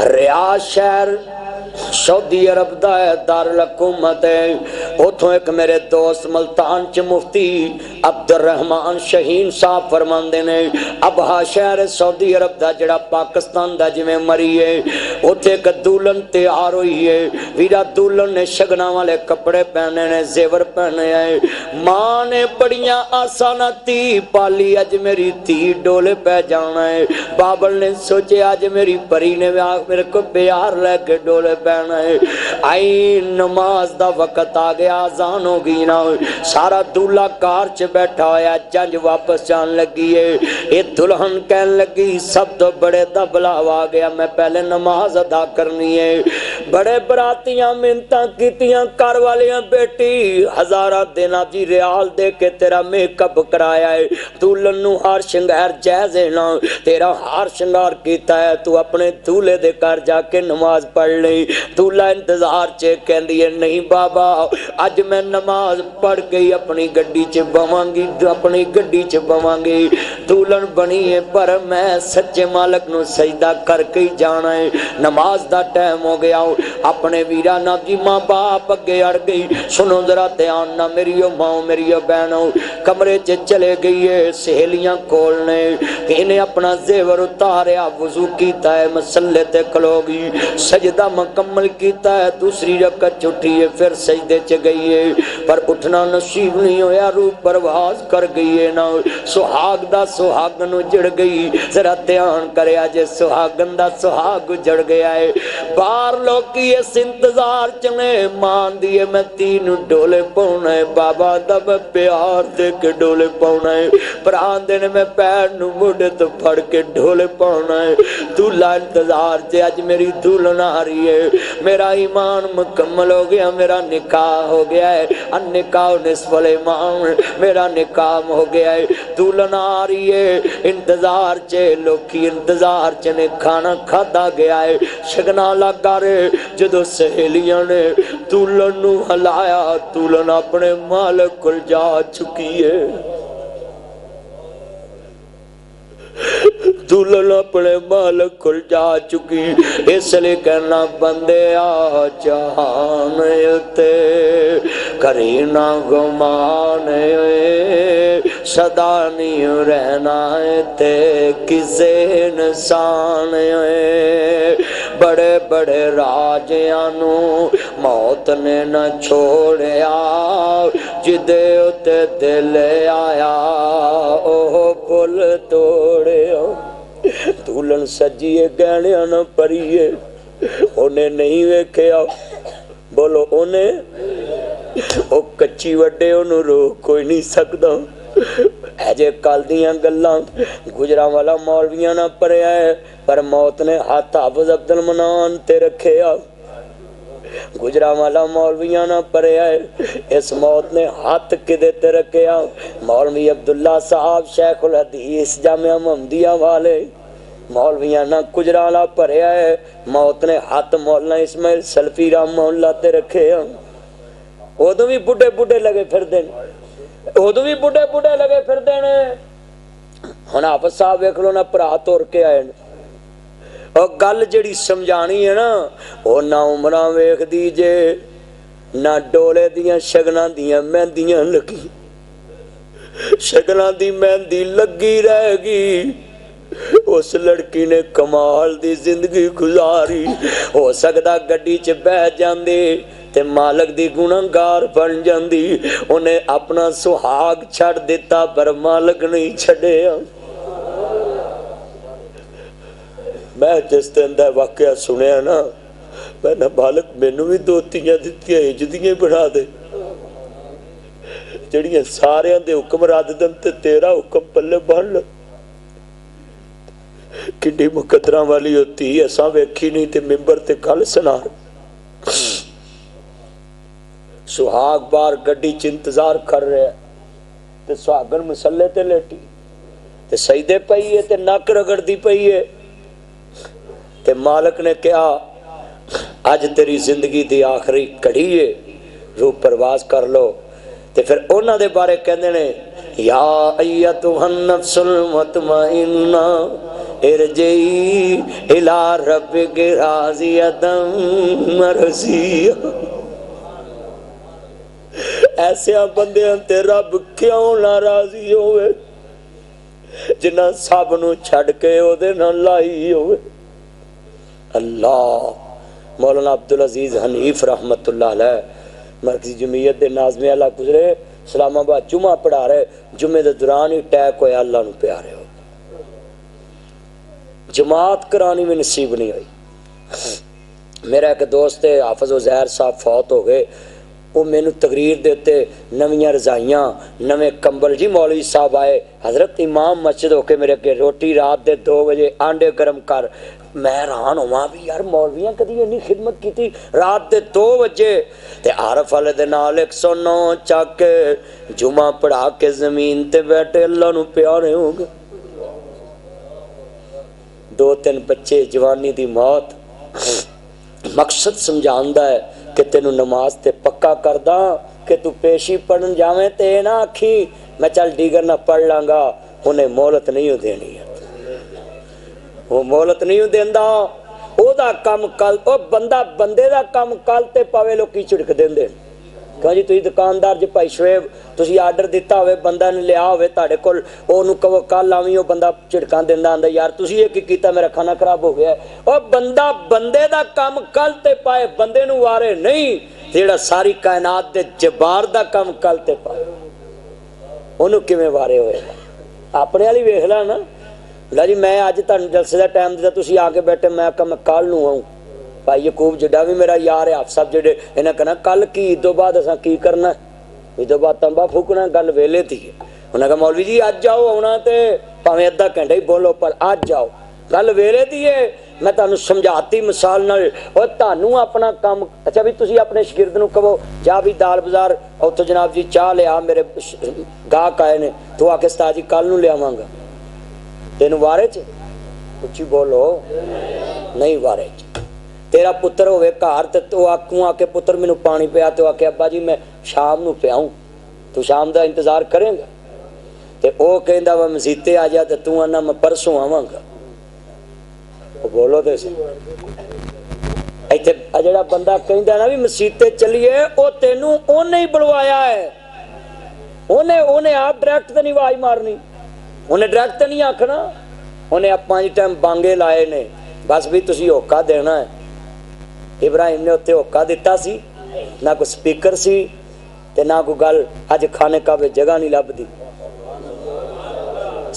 ریاض شہر سعودی عرب دا ہے، دارالحکومت ہے۔ اتھوں ایک میرے دوست ملتان چ مفتی عبد الرحمان شہین صاحب فرماندے نے ابہا شہر سعودی عرب دا جڑا پاکستان دا جویں مری ہے، اتھے ایک دولن تیار ہوئی ہے۔ ویرا دولن نے شگنا والے کپڑے پہنے نے، زیور پہنے ہیں۔ ماں نے بڑیاں آسانہ تی پالی، اج میری تھی ڈولے پہ جانا ہے۔ بابل نے سوچے آج میری پری نے میرے کو پیار لے کے ڈولے پہنا ہے۔ آئی نماز دا وقت آ گیا، آزان ہو گئی نا، سارا دولہ کار چ بیٹھا ہویا، جنج واپس جان لگی ہے۔ یہ دلہن کہنے لگی سب تو بڑے دا بلاوا آ گیا، میں پہلے نماز ادا کرنی ہے۔ بڑے براتیاں منتاں کیتیاں، کر والیاں بیٹی ہزارہ دینا جی ریال دے کے تیرا میک اپ کرایا ہے، دلہن نو ہار شنگار جائز ہے نا، تیرا ہار شنگار کیتا ہے، تو اپنے دولے دے کر جا کے نماز پڑھ لیں۔ دولہ انتظار چے کہندی ہے نہیں بابا اج میں نماز پڑھ گئی، اپنی گڈی چ بواں گی، اپنی گڈی چ بواں گی۔ دولن بنی ہے پر میں سچے مالک نو سجدہ کر کے جانا ہے، نماز دا ٹائم ہو گیا۔ اپنے ویرا نا جی ماں باپ اگے اڑ گئی، سنو ذرا دھیان نہ میری ماں میری بہنوں، کمرے چ چلے گئی ہے سہیلیاں کولنے، انہیں اپنا زیور اتاریا، وضو کیتا ہے، مسلے تے کھلو گئی، سجدہ مکمل کیتا ہے، دوسری رکعت اٹھی ہے، پھر سجدے چ گئی ہے، پر اٹھنا نصیب نہیں ہویا، روح پرواز کر گئی ہے نا، سہاگ دا سہاگن اجڑ گئی۔ ذرا دھیان کریا جے سہاگن دا سہاگ اجڑ گیا ہے، باہر لوکی اس انتظار چنے مان دیے میں تین ڈولے پاؤنا ہے، بابا دا میں پیار دے کے ڈولے پاؤنا ہے، پران دینے میں پیر نو مڈے تو پھڑ کے ڈولے پاؤنا ہے۔ دولہ انتظار چے آج میری دولن آ رہی ہے، میرا ایمان مکمل ہو گیا، میرا نکاح ہو گیا ہے، ان نکاح نصف الایمان، میرا نکاح ہو گیا ہے۔ دولن آ رہی ہے، انتظار چے لوکی انتظار چنے کھانا کھادا گیا ہے، شگنا لگا رہے، جدو سہیلیاں نے دولن نو ہلایا، دولن اپنے مالک کل جا چکی ہے۔ دلہن اپنے مالک کھل جا چکی، اس لئے کہنا بندے آ جہان تے کری نہ گمان، صدا نہیں رہنا تے کسے انسان، بڑے بڑے راجیانو موت نے نہ چھوڑیا، جدے اتے دل آیا اوہ پل توڑے۔ دولن سجیے گہنیاں نہ پریے، انہیں نہیں ویکھیا، بولو انہیں، او کچی وڈے انہوں روک کوئی نہیں سکتا۔ ایجے کال دیاں گلاں گجرا والا مولویاں نہ پرے آئے، پر موت نے ہاتھ حافظ عبد المنان تے رکھیا۔ گجرا والا مولویاں نہ پرے آئے، اس موت نے ہاتھ کدے تے رکھیا۔ مولوی عبداللہ صاحب شیخ الحدیث جامعہ محمدیہ والے، مولویاں نہ گجرا والا پرے آئے، موت نے ہاتھ مولانا اسماعیل سلفی رحمہ اللہ تے رکھے۔ ادو بھی بڈھے بڈھے لگے پھر دینے، ادو بھی بڈھے بڈھے لگے پھر دینے۔ ہن حافظ صاحب ویکھ لو نہ پرا توڑ کے آئے، اور گل جڑی سمجھانی ہے نا، وہ نہ عمرہ ویکھ دیجے، نہ ڈولے دیاں شگناں دیاں مہندیاں لگی، شگناں دی مہندی لگی رہ گی۔ اس لڑکی نے کمال دی زندگی گزاری، ہو سکتا گڈی چ بہ جاندی تے مالک دی گنہگار بن جاندی، انہیں اپنا سہاگ چھڑ دیتا پر مالک نہیں چھڑیا۔ میں جس دن دا واقعہ سنیا نا، میں نہ بالک مینوں بھی دو تیاں دتیاں اجدیاں بنا دے، جڑیاں سارے دے حکم رد دن تے تیرا حکم پلے بن لو۔ کنڈی مقدرہ والی ہوتی ہے، ایسا ویکھی نہیں تے ممبر تے کل سنا۔ سہاگ بار گڈی چ انتظار کر رہے ہیں تے سہاگن مسلے تے لیٹی تے سجدے پئی ہے تے نک رگڑ دی پئی ہے تے مالک نے کہا اج تیری زندگی دی آخری کڑی ہے، روح پرواز کر لو۔ تے پھر انہاں دے بارے کہندے نے یا ایتھا النفس المطمئنہ ارجعی الی ربک راضیۃ مرضیہ۔ ایسے بندیاں تے رب کیوں ناراضی ہوئے جنہ سب نو چھڑ کے او دے نال لائی ہوئے۔ اللہ مولانا عبدالعزیز حنیف رحمت اللہ علیہ مرکزی جمعیت دے ناظم اللہ گزرے، اسلام آباد جمعہ پڑھا رہے، جمعے دے دوران ہی ٹیک ہویا، اللہ نو پیارے ہو، جماعت کرانی میں نصیب نہیں ہوئی۔ میرا ایک دوست ہے حافظ عزیر صاحب فوت ہو گئے، وہ مینو تقریر دیتے، نویاں رضائیاں، نویں کمبل، جی مولوی صاحب آئے، حضرت امام مسجد ہو کے میرے کے روٹی رات دے 2 بجے آنڈے گرم کر، میں حیران ہوا بھی یار مولویاں کدی انی خدمت کی رات دے 2 بجے تے عارف والے دے نال 109 چک کے جمعہ پڑھا کے زمین تے بیٹھے، اللہ نو پیارے ہو گئے، 2-3 بچے، جوانی دی موت۔ مقصد سمجھاندا ہے کہ تینوں نماز تے پکا کردا کہ تو پیشی پڑھن جاویں تے نہ آکھی میں چل دیگر نہ پڑھ لاں گا، انہیں مہلت نہیں دینی ہے، وہ مہلت نہیں دیندا، او دا کم کل، او بندہ بندے دا کم کل تے پاوے لوکی چھڑک دیندے۔ کہ جی تسی دکاندار جی بھائی شعیب تسی آرڈر دیتا ہوئے بندہ نے لیا ہوئے تہاڈے کول، اونوں کہو کل آویں، او بندہ چھڑکاں دیندا آندا یار تسی یہ کی کیتا میرا کھانا خراب ہو گیا ہے۔ او بندہ بندے دا کم کل تے پائے، بندے نو وارے نہیں جیڑا ساری کائنات دے جبار دا کم کل تے پائے، اونوں کیویں وارے ہوئے گا؟ اپنے والی ویکھ لا نا، لا جی میں اج تہاڈے جلسے دا ٹائم دتا تسی آ کے بیٹھے، میں کہا میں کل نوں آؤں، بھائی یعقوب جڈا بھی میرا یار ہے، آپ سب جڑے انہیں کہنا کل کی عید تو بعد اساں کی کرنا ہے، عید تو بعد تمبا پھوکنا، گل ویلے تھی۔ انہیں کہا مولوی جی اج جاؤ، آنا تے پاویں ادھا گھنٹہ ہی بولو پر اج جاؤ، گل ویلے دی ہے۔ میں تانوں سمجھاتی مثال نال، اور تانوں اپنا کام، اچھا بھی تسی اپنے شاگرد نو کہو جا بھی دال بازار اوتھوں جناب جی چاہ لیا، میرے گاہک آئے نے، تو آ کے استاد جی کل نوں لیاواں گا، تینوں وارے چ اچھی بولو نہیں وارے چ۔ تیرا پتر ہوئے گھر تے تو آکھوں آ کے پتر مینوں پانی پیا، تو آ کے ابا جی میں شام نو پیاؤں، تو شام دا انتظار کریں گا؟ تے او کہندا وا مسیتے آ جا، تے تو آنا میں پرسوں آواں گا، او بولو تے سی۔ ایتھے جڑا بندہ کہندا نا بھی مسیتے چلیے، او تینوں اونے ہی بلوایا ہے، اونے آپ ڈائریکٹ تے نہیں آواز مارنی، انہیں ڈائریکٹ تے نہیں آکھنا، انہیں 5 ٹائم بانگے لائے نے، بس بھی تسی ہوکا دینا ہے۔ ابراہیم نے اتنے ہوکا دیتا سی، نہ کوئی سپیکر سی تے نہ کوئی گل اج کھانے کا بھی جگہ نہیں لبدی،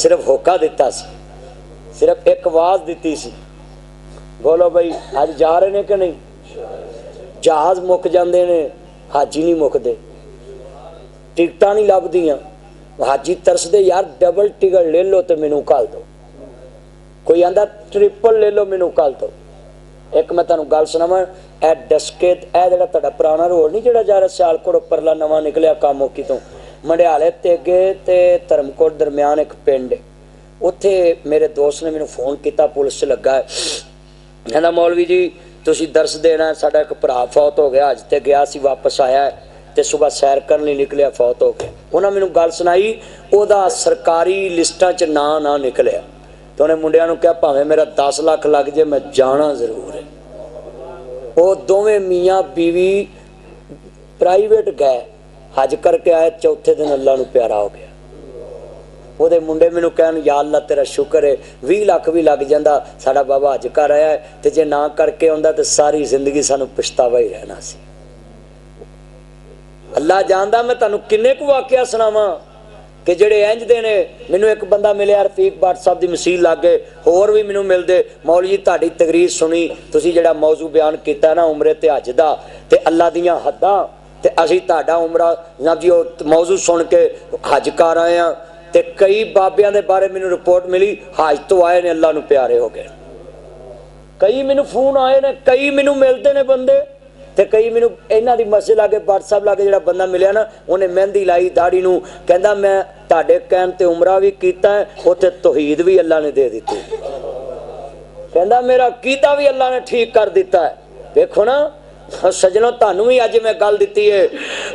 صرف ہوکا دیتا سی، صرف ایک آواز دیتی سی، بولو بھائی اج جا رہے نے کہ نہیں؟ جہاز مک جاندے نے، حاجی نہیں مکدے، ٹکٹاں نہیں لبدیاں، حاجی ترسدے یار ڈبل ٹکٹ لے لو تے مینوں کال دو، کوئی آندا ٹرپل لے لو مینوں کال دو۔ ایک میں تانوں گل سناواں، اے ڈسکے اے جڑا تہاڈا پرانا روڈ نہیں جڑا جا رہا سیالکوٹ پرلا نواں نکلیا کاموکی تو منڈیالے تیگے تے دھرمکوٹ درمیان ایک پنڈ ہے، اوتھے میرے دوست نے مینوں فون کیتا، پولیس چ لگا ہے، کہندا مولوی جی تسی درس دینا ہے، ساڈا ایک بھرا فوت ہو گیا، اج تے گیا سی واپس آیا ہے تے صبح سیر کرن لئی نکلیا فوت ہو گیا۔ انہاں مینوں گل سنائی، او دا سرکاری لسٹاں چ نام نہ نکلیا، تو انہیں منڈیاں نوں کہا پاویں میرا 10 لاکھ لگ جے میں جانا ضرور ہے۔ وہ دوویں میاں بیوی پرائیویٹ گئے، حج کر کے آئے، چوتھے دن اللہ نو پیارا ہو گیا۔ وہ دے منڈے مینوں کہن یا اللہ تیرا شکر ہے 20 لاکھ بھی لگ جاندا، ساڈا بابا حج کر آیا ہے، تے جے نہ کر کے آندا تے ساری زندگی سانو پچھتاوا ہی رہنا سی۔ اللہ جاندا میں تانوں کنے کو واقعہ سناواں کہ جڑے انج دے نے۔ مینوں ایک بندہ ملیا رفیق بٹ صاحب دی مسیل لگ گئے، ہور بھی مینوں ملدے، مولوی جی تہاڈی تقریر سنی، تسی جڑا موضوع بیان کیتا نا عمرے تے حج دا تے اللہ دیاں حداں، تے اسی تہاڈا عمرہ جناب جی موضوع سن کے حج کر آئے ہاں، تے کئی بابیاں دے بارے مینوں رپورٹ ملی حج تو آئے نے اللہ نو پیارے ہو گئے، کئی مینوں فون آئے نے، کئی مینوں ملدے نے بندے، تے کئی مینوں انہاں دی مسجد لاگے بٹ صاحب لاگے جڑا بندہ ملیا نا، انہیں مہندی لائی داڑھی نو، کہندا میں تہاڈے کہن تے عمرہ بھی کیتا ہے، اوتھے توحید بھی اللہ نے دے دتی، کہندا میرا کیتا بھی اللہ نے ٹھیک کر دیتا ہے۔ دیکھو نا سجنوں تانوں بھی اج میں گل دتی ہے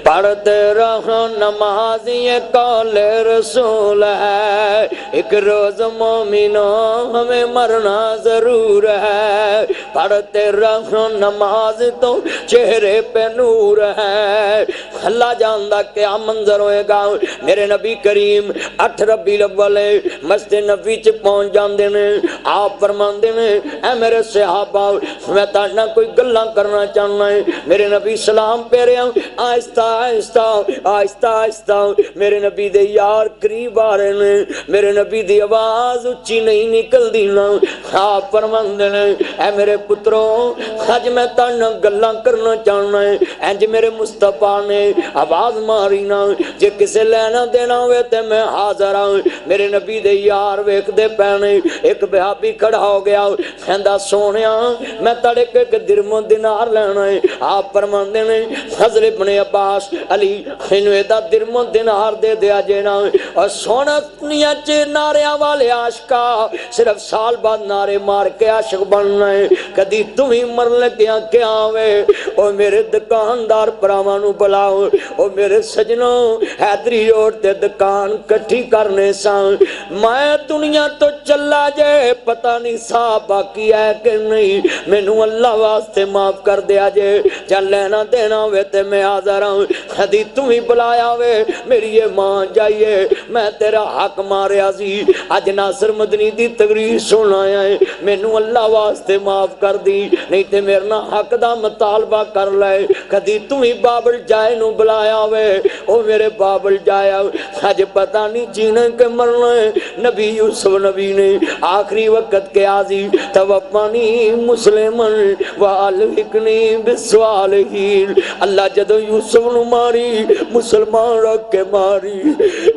پڑھتے رہو نماز یہ قول رسول ہے ایک روز مومنوں ہمیں مرنا ضرور ہے پڑھتے رہو نماز تو چہرے پہ نور ہے اللہ جاندا کیا منظر ہوئے گا میرے نبی کریم 8 ربیع الاول مسجد نبوی چ پہنچ جاندے نے آپ فرماندے نے اے میرے صحابہ میں تہاڈے نال کوئی گلاں کرنا چاہنا میرے نبی سلام پیرے آہستہ آہستہ آہستہ آہستہ میرے نبی دے یار قریب آ رہے نے میرے نبی دی آواز اچھی نہیں نکل دی نا آپ فرماندے نے اے میرے پتروں اج میں تہاڈے نال گلاں کرنا چاہنا ہے انج میرے مصطفیٰ نے آواز ماری نا جے کسے لینا دینا ہوئے تے میں حاضر ہاں میرے نبی دے یار ویکھدے پینے ایک بہابی کھڑا ہو گیا کہندا سونیا میں تڑے کے درم و دینار لینا ہے آپ فرماندے نے حضرت ابن عباس علی انہوں دا درم و دینار دے دیا جینا اور سونا دنیا چ ناریاں والے عاشقا صرف سال بعد نعرے مار کے عاشق بننا ہے کدی تم ہی مر لگیا کیا ہوئے او میرے دکاندار پراواں نو بلاؤ او میرے سجنوں حیدری روڈ تے دکان کٹھی کرنے سان میں دنیا تو چلا جائے پتہ نہیں صاحب باقی ہے کہ نہیں مینوں اللہ واسطے معاف کر دیا جے چل لینا دینا ہوئے تے میں حاضر ہوں کدی تم ہی بلایا ہوئے میری یہ ماں جائیے میں تیرا حق ماریا سی اج ناصر مدنی دی تقریر سن آیا ہے مینوں اللہ واسطے معاف کر دی نہیں تے میرے نا حق دا مطالبہ کر لے کدی تم ہی بابل جائے نو بلایا ہوئے او میرے بابل جایا اج پتہ نہیں جینے کے مرنا ہے نبی یوسف نبی نے آخری وقت کے آزی توفانی مسلمن والحقنی بالصالحین اللہ جدو یوسف نو ماری مسلمان رکھ کے ماری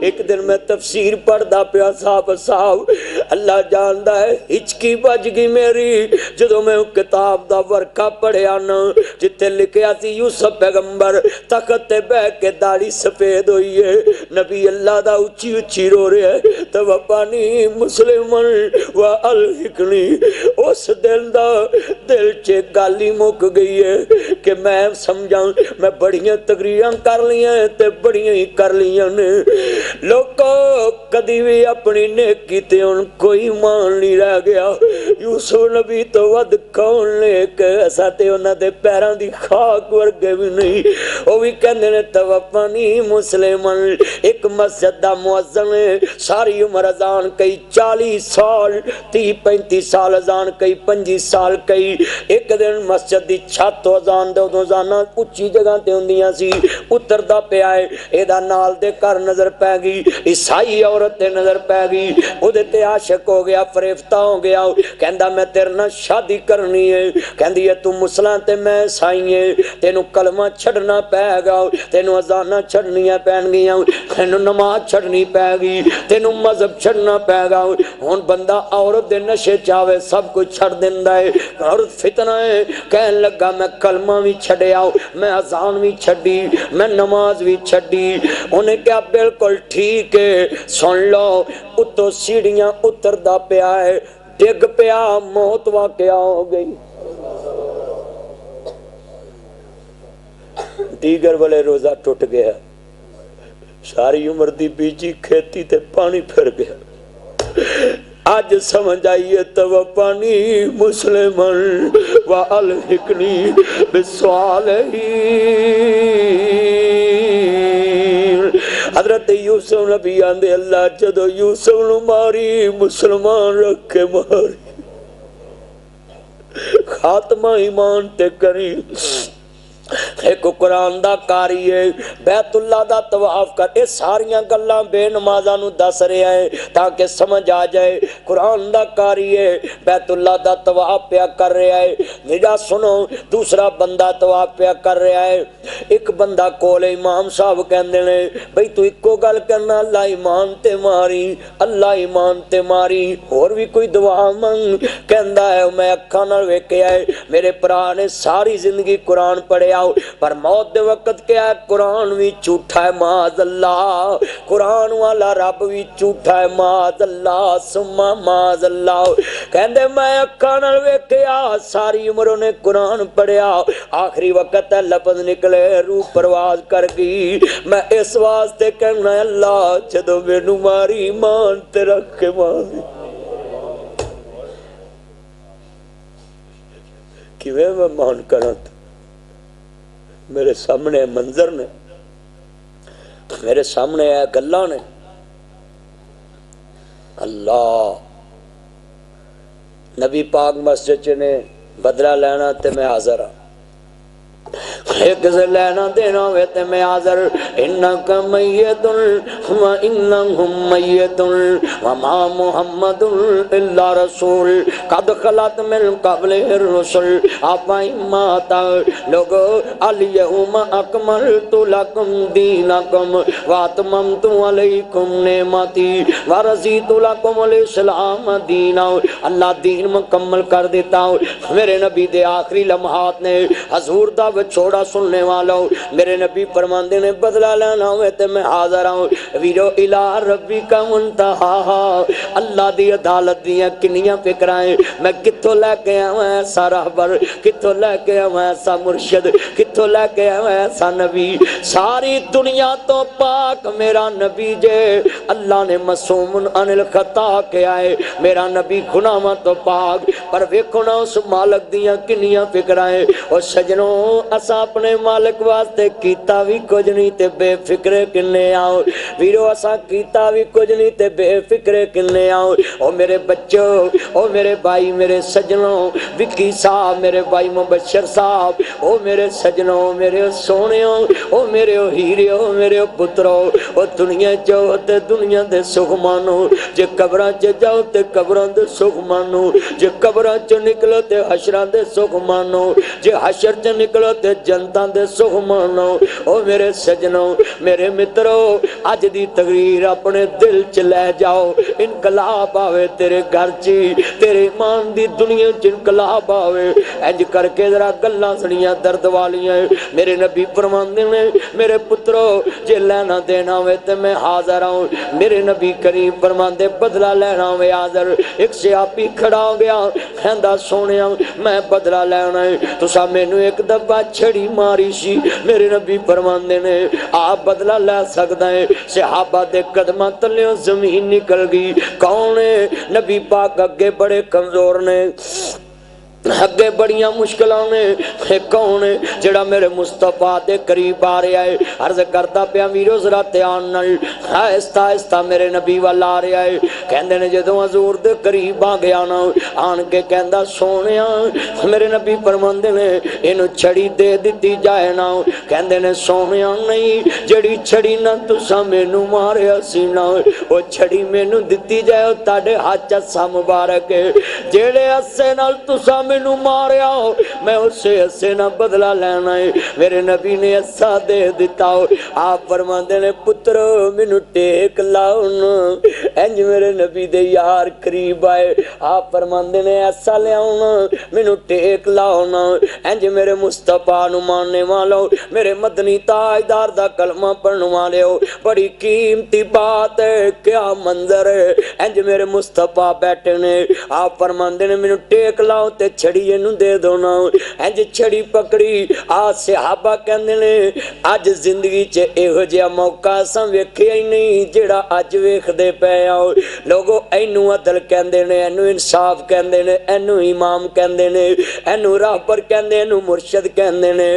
ایک دن میں تفسیر پڑھدا پیا صاحب اللہ جاندا ہے ہچکی بج گئی میری جدو میں کتاب دا ورقہ پڑھیا نا جتے لکھیا سی یوسف پیغمبر تخت تے بیٹھ کے داڑھی سفید ہوئی ہے نبی اللہ دا اچھی اچھی رو رہے ہے توفانی مسلمن والحقنی اس دل دا دل چے گالی مک گئی ہے کہ میں سمجھاں میں بڑیاں تقریراں کر لیاں تے بڑیاں ہی کر لیاں نے لوگوں کدی بھی اپنی نیکی تے ان کوئی مان نہیں رہ گیا یوسف نبی تو ود کون لے کے ایسا تے انہاں دے پیراں دی خاک ورگے بھی نہیں وہ بھی کہندے نے توفانی مسلمن ایک مسجد دا مؤذن ساری عمر اذان کئی 40 سال 30-35 سال اذان کئی 25 سال کئی ایک دن مسجد دی چھت اذان دے اذاناں اونچی جگہ تے ہوندیاں سی اتردا پیا ہے اے دا نال دے گھر نظر پے گئی عیسائی عورت تے نظر پے گئی او دے تے عاشق ہو گیا فریفتہ ہو گیا کہندا میں تیرے نال شادی کرنی ہے کہندی ہے تو مسلمان تے میں عیسائی ہے تینوں کلمہ چھڑنا پے گا تینوں اذاناں چھڑنیاں پین گیاں تینوں نماز چھڑنی پے گی تینوں مذہب چھڑنا پے گا ہن بندہ عورت دے نشے چاوے سب کچھ چھڑ دیندا ہے عورت فتنہ ہے کہن لگا میں کلمہ بھی چھڑیا میں اذان بھی چھڑی میں نماز بھی چھڑی انہیں کہا بالکل ٹھیک ہے سن لو اتو سیڑھیاں اتردا پیا ہے ڈگ پیا موت واقعہ ہو گئی دیگر والے روزہ ٹوٹ گیا ساری عمر دی بیجی کھیتی تے پانی پھر گیا آج سمجھ آئیے توفانی مسلمن والحقنی بالصالحین حضرت یوسف نبی آندے اللہ جدو یوسف نو ماری مسلمان رکھ کے ماری خاتمہ ایمان تے کری ایک قرآن دا کاری ہے بیت اللہ دا طواف کر اے ساریاں گلاں بے نمازاں نو دس رہا ہے تاکہ سمجھ آ جائے قرآن دا کاری ہے بیت اللہ دا طواف پیا کر رہا ہے میرا سنو دوسرا بندہ طواف پیا کر رہا ہے ایک بندہ کول امام صاحب کہندے نے بھئی تو اکو گل کرنا اللہ ایمان تے ماری اللہ ایمان تے ماری اور بھی کوئی دعا منگ کہندا ہے میں اکھاں نال ویکھیا ہے میرے بھرا نے ساری زندگی قرآن پڑھیا پر موت دے وقت کیا ہے قرآن بھی جھوٹا ہے معاذ اللہ، قرآن والا رب بھی جھوٹا ہے معاذ اللہ ثم معاذ اللہ۔ کہندے میں اکھاں نال ویکھیا ساری عمر نے قرآن پڑھیا، آخری وقت ہے لفظ نکلے روح پرواز کر گئی۔ میں اس واسطے کہنا اللہ جدو مینوں ماری ایمان تے رکھ کے ماری کیویں میں مان کراں، میرے سامنے منظر نے، میرے سامنے ہے گلاں نے۔ اللہ نبی پاک مسجد نے بدلہ لینا تے میں حاضر ہاں، ایک سے لینا دینا ہوئے تے میں حاضر۔ انکا میت و انہم میت وما محمد الا رسول قد خلت من قبل الرسل افإن مات لوگو الیوم اکملت لکم دینکم واتممت علیکم نعمتی ورضیت لکم الاسلام دینا۔ اللہ دین مکمل کر دیتا ہوں۔ میرے نبی دے آخری لمحات نے حضور دا چھوڑا سننے والوں، میرے نبی فرماندے نے بدلہ لینا ہوئے تے میں حاضر ہوں۔ ویرو الہ ربی کا منتہا، اللہ دی عدالت دیاں کنیاں فکرائیں، میں کتھوں لے کے آواں ایسا رہبر، کتھوں لے کے آواں ایسا مرشد، کتھوں لے کے آواں ایسا نبی۔ ساری دنیا تو پاک میرا نبی جے، اللہ نے معصوم عن الخطا کیا ہے، میرا نبی گناہاں تو پاک۔ پر ویکھو نا اس مالک دیاں کنیاں فکرائیں، او سجنوں اسا اپنے مالک واسطے کیتا بھی کچھ نہیں تے بے فکرے کنے آؤ، ویرو اسا کیتا بھی کچھ نہیں تے بے فکرے کنے آؤ۔ او میرے بچوں، او میرے بھائی، میرے سجنوں، وکی صاحب، میرے بھائی مبشر صاحب، او میرے سجنوں، میرے سونےوں، او میرے ہیریوں، میرے پتروں، او دنیا جاؤ تے دنیا دے سکھ مانو، جے قبراں چ جاؤ تے قبراں دے سکھ مانو، جے قبراں چ نکلو تے حشراں دے سکھ مانو، جے حشر چ نکلو تے جنتاں دے سکھ مانو۔ او میرے سجنوں، میرے مترو، اج دی تقریر اپنے دل چ لے جاؤ، انقلاب آوے تیرے گھر چی، تیرے ایمان دی دنیا چ انقلاب آوے۔ انج کر کے ذرا گلاں سنیاں درد والیاں، میرے نبی فرماندے نے میرے پترو جے لینا دینا ہوئے تے میں حاضر ہوں۔ میرے نبی کریم فرماندے بدلہ لینا ہوئے حاضر۔ ایک سیاپی کھڑا ہو گیا، کہندا سونیا میں بدلہ لینا ہے، تسا مینوں ایک دفعہ چھڑی ماری سی، میرے نبی فرماندے نے آپ بدلہ لے سکدا ہے۔ صحابہ دے قدماں تلیوں زمین نکل گئی۔ کون ہے؟ نبی پاک اگے بڑے کمزور نے، اگے بڑیاں مشکلاں نے، کون ہے جڑا میرے مصطفیٰ دے قریب آ رہا ہے؟ عرض کرتا پیا ویرو ذرا دھیان نال، آہستہ آہستہ میرے نبی والا آ رہا ہے۔ کہندے نے جدوں حضور دے قریب آ گیا نا، آن کے کہندا سونیا، میرے نبی فرماندے نے اینو چھڑی دے دتی جائے نا۔ کہندے نے سونیا نہیں، جڑی چھڑی نہ تساں مینوں ماریا سی نا، او چھڑی مینوں دتی جائے، او تاڈے ہاتھ چا مبارک ہے، جڑے اسے نال تساں مینوں ماریا ہو میں اسے اسے نہ بدلہ لینا ہے۔ میرے نبی نے ایسا دے دیتا ہو۔ آپ فرماندے نے پترو مینوں ٹیک لاؤ نا، انج میرے نبی دے یار قریب آئے۔ آپ فرماندے نے ایسا لے آؤنا، مینوں ٹیک لاؤ نا، انج میرے مصطفیٰ نو ماننے والو، میرے مدنی تاجدار دا کلمہ پڑھنے والے ہو، بڑی قیمتی بات ہے، کیا منظر ہے، انج میرے مصطفیٰ بیٹھے نے۔ آپ فرماندے نے مینوں ٹیک لاؤ تے چھڑی اینوں دے دو نا، انج چھڑی پکڑی۔ آ صحابہ کہندے نے اج زندگی چ ایہو جہا موقع اساں ویکھیا ہی نہیں جڑا اج ویکھدے پئے آ۔ لوگو اینوں عدل کہندے نے، اینوں انصاف کہندے نے، اینوں امام کہندے نے، اینوں راہبر کہندے، اینوں مرشد کہندے نے۔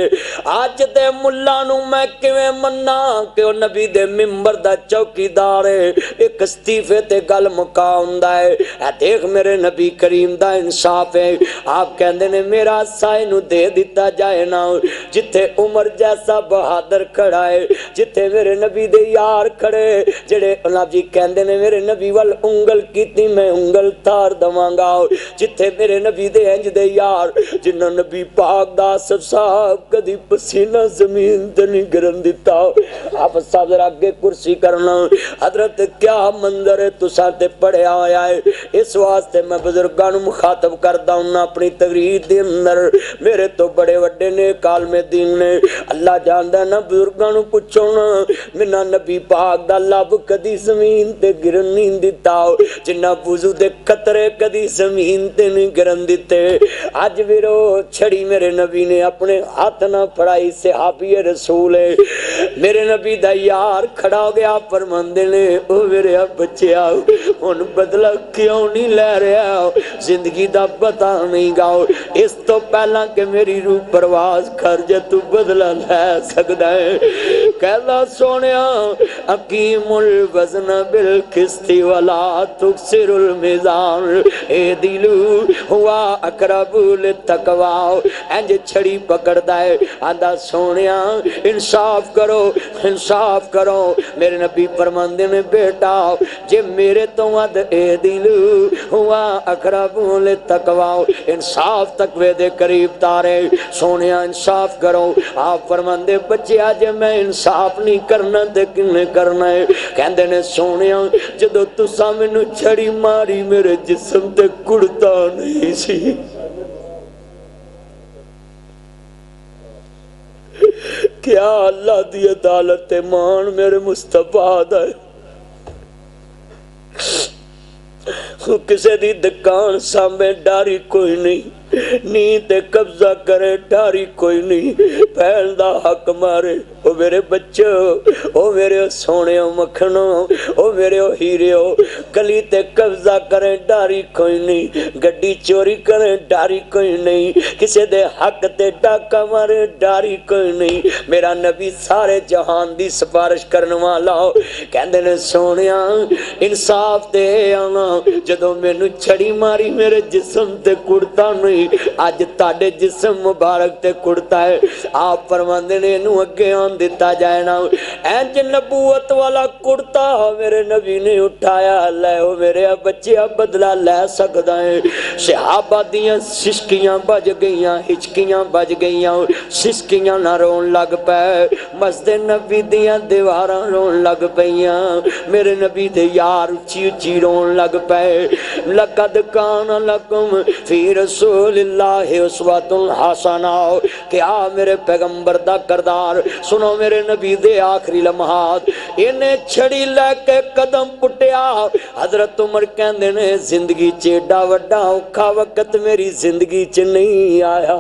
اج دے ملہ نو میں کیویں مننا کہ او نبی دے منبر دا چوکیدار ہے، ایک استعفے تے گل مکا ہوندا ہے۔ اے دیکھ میرے نبی کریم دا انصاف ہے۔ آپ کہندے نے میرا سائے نو دے دیتا جائے نا، جتھے عمر جیسا بہادر کھڑا ہے، جتھے میرے نبی دے یار کھڑے، جڑے اللہ جی کہندے نے میرے نبی وال انگل کیتی میں انگل تار دواں گا، جتھے میرے نبی دے انج دے یار جنہاں نبی پاک دا صاحب کدی پسینہ زمین تے نہیں گرن دیتا۔ آپ صاحب ذرا اگے کرسی کرنا، حضرت کیا منظر ہے تساں تے پڑھیا ہویا ہے۔ اس واسطے میں بزرگاں نو مخاطب کردا ہوں اپنی اپنی تقریر دے اندر میرے تو بڑے وڈے نے کالم دین نے اللہ جاندا نا بزرگاں نو پوچھو نا مینا نبی پاک دا لب کدی زمین تے گرن نہیں دتا جنہ وضو دے قطرے کدی زمین تے نہیں گرن دتے اج ویرو چھڑی میرے نبی نے اپنے ہاتھ نہ پھڑائی صحابی رسول میرے نبی دا یار کھڑا ہو گیا فرماندے نے او میرے بچیا ہن بدلہ کیوں نہیں لے رہا زندگی دا پتہ نہیں گاؤ اس تو پہلا کہ میری روح پرواز کر جے تو بدلہ لے سکدا ہے کہلا سونیا اقیم الوزن بالقسط ولا تکسر المیزان اے دلو ہوا اقرب للتقوی انج چھڑی پکڑدا ہے آندا سونیا انصاف کرو میرے نبی فرماندے نے بیٹا جے میرے تو ود اے دلو ہوا اقرب للتقوی انصاف تقوی دے قریب تارے سونیا انصاف کرو آپ فرماندے بچیا جے میں انصاف نہیں کرنا تے کنے کرنا ہے کہندے نے سونیا جدو تساں مینوں چھڑی ماری میرے جسم تے کڑتا نہیں سی کیا اللہ دی عدالت مان میرے مصطفیٰ دا ہے کسے دی دکان سامنے ڈاری کوئی نہیں نیند قبضہ کرے ڈاری کوئی نہیں پہل دا حق مارے او میرے بچو او میرے سونے مکھنو او میرے ہیرے گلی تے قبضہ کرے ڈاری کوئی نہیں گڈی چوری کرے ڈاری کوئی نہیں کسے دے حق تے ڈاکا مارے ڈاری کوئی نہیں میرا نبی سارے جہان دی سفارش کرنے والا کہندے نے سونیا انصاف دے آنا جدو مینوں چھڑی ماری میرے جسم تے کڑتا نہیں آج تاڑے جسم مبارک تے کڑتا ہے آپ فرماندے نے انہوں اگے آن دیتا جائے نا اینج نبوت والا کڑتا میرے نبی نے اٹھایا لے ہو میرے بچے بدلہ لے سکتا ہے صحابہ دیاں سسکیاں بج گئیاں ہچکیاں بج گئیاں سسکیاں نہ رون لگ پے مسجد نبی دیاں دیواراں رون لگ پئیاں میرے نبی دے یار اچھی اچھی رون لگ پے لقد کان لکم فی رسول اللہ اسوۃ حسنہ کیا میرے پیغمبر دا کردار سنو میرے نبی دے آخری لمحات انہیں چھڑی لے کے قدم پٹیا حضرت عمر کہندے نے زندگی چیڈا وڈا اوکھا وقت میری زندگی چ نہیں آیا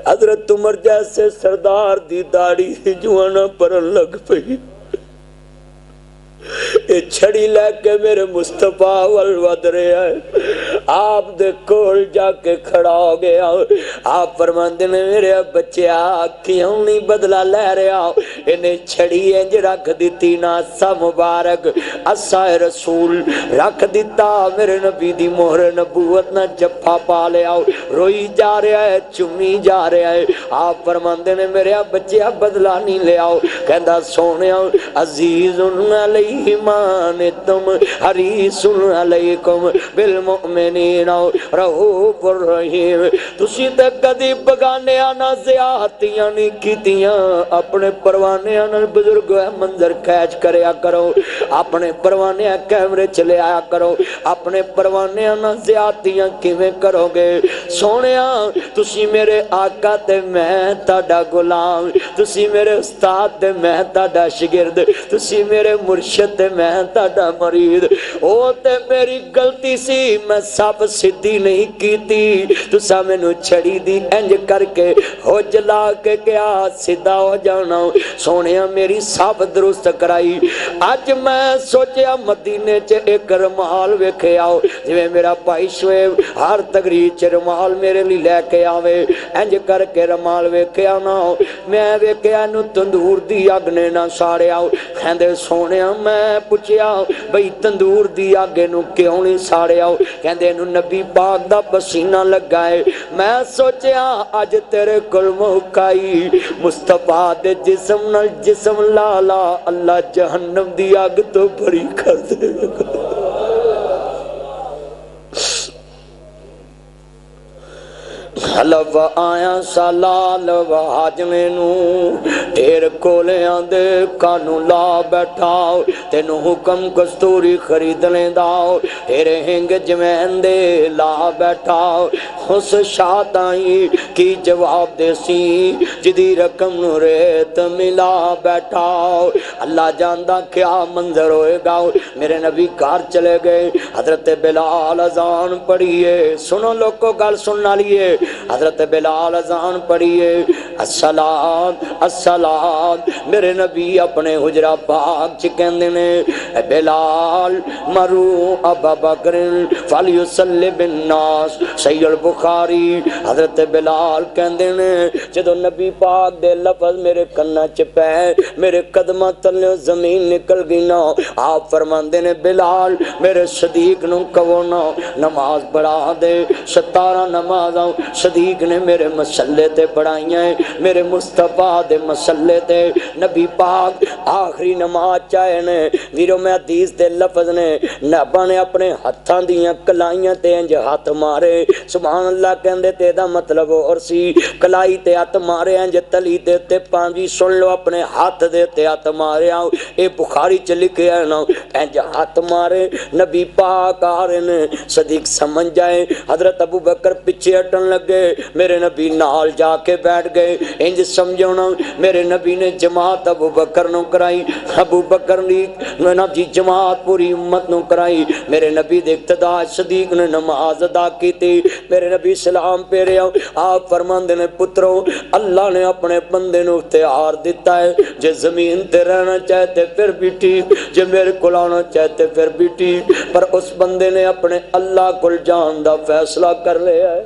حضرت عمر جیسے سردار دی داڑھی جوانا پرن لگ پئی اے چھڑی لے کے میرے مصطفیٰ والود رہے ہیں آپ دے کول جا کے کھڑا ہو گیا آپ فرماندے نے میرے بچے کیوں نہیں بدلہ لے رہا انہیں چھڑی انج رکھ دیتی ناسا مبارک اسا رسول رکھ دیتا میرے نبی دی مہر نبوت نہ جفا پا لیا روئی جا رہا ہے چمی جا رہا ہے آپ فرماندے نے میرے بچے بدلہ نہیں لے آؤ کہندہ سونے عزیز علیہ ایمان تم حریص علیکم بالمؤمنین رؤوف الرحیم تسی تے کدی بگانے آنا زیادتیاں نہیں کیتیاں اپنے پروانے آنا بزرگ منظر کھیچ کریا کرو اپنے پروانے کیمرے چلے آیا کرو اپنے پروانے آنا زیادتیاں کیویں کرو گے سونیا تسی میرے آقا تے میں تاڑا غلام تسی میرے استاد تے میں تاڑا شگرد تسی میرے مرشد تے میں تاڑا مرید او تے میری گلتی سی میں سب سدھی نہیں کیتی تو سا میں نو چھڑی دی انج کر کے ہو جلا کے کیا سدھا ہو جانا سونیا میری سب درست کرائی آج میں سوچیا مدینے چے ایک رمال ویکھے آؤ جو میرا بھائی شعیب ہر تقریر چے رمال میرے لی لے کے آوے انج کر کے رمال ویکھے آنا میں ویکھے آنو تندور دی اگنے نہ ساڑے آؤ کہندے سونیا میں پوچھیا بھئی تندور دی آگے نو کیوں نہیں ساڑے آؤ کہندے نو نبی پاک دا پسینہ لگائے میں سوچیا آج تیرے کل موقعی مصطفیٰ دے جسم نال جسم لالا اللہ جہنم دی آگ تو بھری کر دے حلف آیا سالال و حاجمے نو تیر کولیاں دے کانو لا بیٹھا تینو حکم کستوری خرید لیں داؤ تیرے ہنگ جمین دے لا بیٹھا اس شاعت آئی کی جواب دے سی جدی رقم ریت ملا بیٹھا اللہ جاندہ کیا منظر ہوئے گا میرے نبی کار چلے گئے حضرت بلال اذان پڑھیے سنو لوگ کو گل سننا لیے حضرت بلال اذان پڑھیے الصلاۃ الصلاۃ میرے نبی اپنے حجرہ پاک چکندے نے بلال مرو ابا بکر فلیصلی بالناس صحیح البخاری حضرت بلال کہندے نے جدو نبی پاک دے لفظ میرے کنا چ پے میرے قدماں تلے زمین نکل گئی نا آپ فرماندے نے بلال میرے صدیق نو کہو نا نماز پڑھا دے 17 نمازاں صدیق نے میرے مسلے تے پڑھائیاں میرے مصطفیٰ دے مسلے تے نبی پاک آخری نماز چاہے نے ویرو میں حدیث دے لفظ نے نبا نے اپنے ہتھاں دیاں کلائیاں تے انج ہاتھ مارے سبحان اللہ کہندے تے دا مطلب اور سی کلائی تے ہاتھ مارے انج تلی دے تے پانوی سن لو اپنے ہاتھ دے تے ہاتھ مارے آؤ اے بخاری چ لکھیا ہے نا انج ہاتھ مارے نبی پاک آ رہے نے صدیق سمجھ جائے حضرت ابو بکر پیچھے ہٹن لگے میرے نبی نال جا کے بیٹھ گئے انج سمجھونا میرے نبی نے جماعت ابو بکر نو کرائی ابو بکر نے نبی جماعت پوری امت نو کرائی میرے نبی دے اقتدا صدیق نے نماز ادا کی تھی میرے نبی سلام پیرے آپ فرماندے نے پترو اللہ نے اپنے بندے نو اختیار دیتا ہے جے زمین تے رہنا چاہتے پھر بھی ٹھیک جے میرے کول آنا چاہتے پھر بھی ٹھیک پر اس بندے نے اپنے اللہ کول جان دا فیصلہ کر لیا ہے